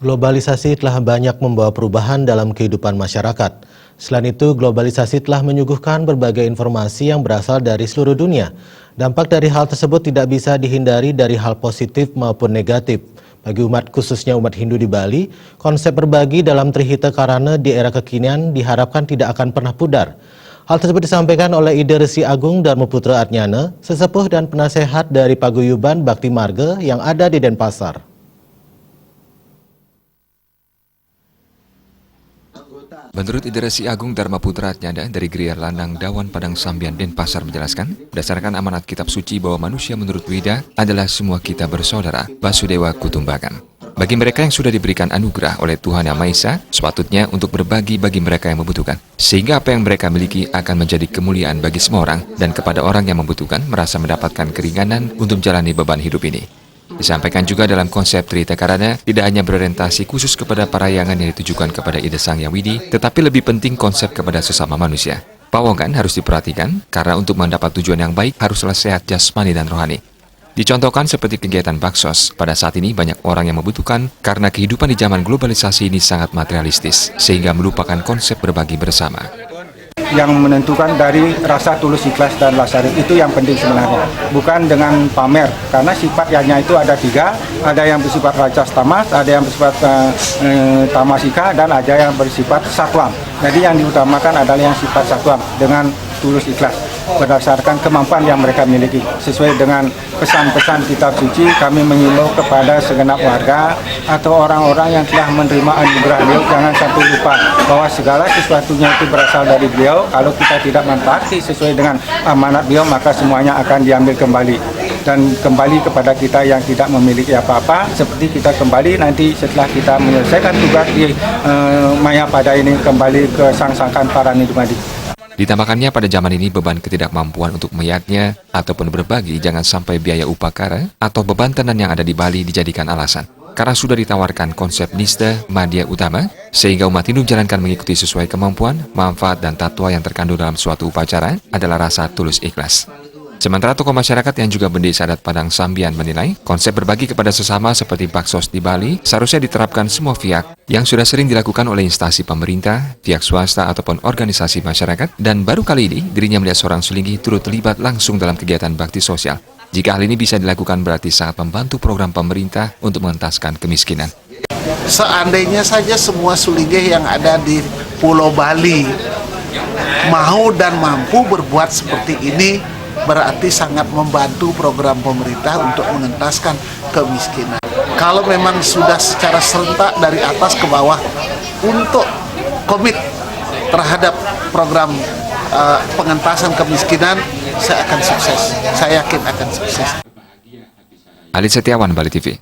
Globalisasi telah banyak membawa perubahan dalam kehidupan masyarakat. Selain itu, globalisasi telah menyuguhkan berbagai informasi yang berasal dari seluruh dunia. Dampak dari hal tersebut tidak bisa dihindari dari hal positif maupun negatif. Bagi umat, khususnya umat Hindu di Bali, konsep berbagi dalam Trihita Karana di era kekinian diharapkan tidak akan pernah pudar. Hal tersebut disampaikan oleh Ida Resi Agung Darmaputra Atnyana, sesepuh dan penasehat dari Paguyuban Bakti Marga yang ada di Denpasar. Menurut Ida Resi Agung Darmaputra Atnyana dari Geria Lanang Dawan Padang Sambian Denpasar menjelaskan, berdasarkan amanat kitab suci bahwa manusia menurut Wida adalah semua kita bersaudara, Basudewa Kutumbakan. Bagi mereka yang sudah diberikan anugerah oleh Tuhan Yang Maha Esa, sepatutnya untuk berbagi bagi mereka yang membutuhkan. Sehingga apa yang mereka miliki akan menjadi kemuliaan bagi semua orang, dan kepada orang yang membutuhkan merasa mendapatkan keringanan untuk menjalani beban hidup ini. Disampaikan juga dalam konsep Trihita Karana tidak hanya berorientasi khusus kepada parayangan yang ditujukan kepada Ida Sang Hyang Widi, tetapi lebih penting konsep kepada sesama manusia. Pawongan harus diperhatikan karena untuk mendapat tujuan yang baik haruslah sehat jasmani dan rohani. Dicontohkan seperti kegiatan baksos, pada saat ini banyak orang yang membutuhkan karena kehidupan di zaman globalisasi ini sangat materialistis, sehingga melupakan konsep berbagi bersama. Yang menentukan dari rasa tulus ikhlas dan lasari itu yang penting sebenarnya, bukan dengan pamer, karena sifatnya itu ada tiga, ada yang bersifat racas tamas, ada yang bersifat tamasika, dan ada yang bersifat satwam. Jadi yang diutamakan adalah yang sifat satwam dengan tulus ikhlas berdasarkan kemampuan yang mereka miliki. Sesuai dengan pesan-pesan kitab suci, kami mengimbau kepada segenap warga atau orang-orang yang telah menerima anugerah beliau, jangan sampai lupa bahwa segala sesuatunya itu berasal dari beliau. Kalau kita tidak manfaati sesuai dengan amanat beliau, maka semuanya akan diambil kembali dan kembali kepada kita yang tidak memiliki apa-apa, seperti kita kembali nanti setelah kita menyelesaikan tugas di Mayapada ini kembali ke sang-sangkan para nidumadi. Ditambahkannya pada zaman ini beban ketidakmampuan untuk meyaknya ataupun berbagi jangan sampai biaya upakara atau beban tenan yang ada di Bali dijadikan alasan. Karena sudah ditawarkan konsep nista madya utama, sehingga umat Hindu menjalankan mengikuti sesuai kemampuan, manfaat dan tatwa yang terkandung dalam suatu upacara adalah rasa tulus ikhlas. Sementara tokoh masyarakat yang juga bendesa adat Padang Sambian menilai, konsep berbagi kepada sesama seperti baksos di Bali seharusnya diterapkan semua pihak yang sudah sering dilakukan oleh instansi pemerintah, pihak swasta ataupun organisasi masyarakat, dan baru kali ini dirinya melihat seorang Sulinggi turut terlibat langsung dalam kegiatan bakti sosial. Jika hal ini bisa dilakukan berarti sangat membantu program pemerintah untuk mengentaskan kemiskinan. Seandainya saja semua Sulinggi yang ada di Pulau Bali mau dan mampu berbuat seperti ini, berarti sangat membantu program pemerintah untuk mengentaskan kemiskinan. Kalau memang sudah secara serentak dari atas ke bawah untuk komit terhadap program pengentasan kemiskinan, saya akan sukses. Saya yakin akan sukses. Ali Setiawan, Bali TV.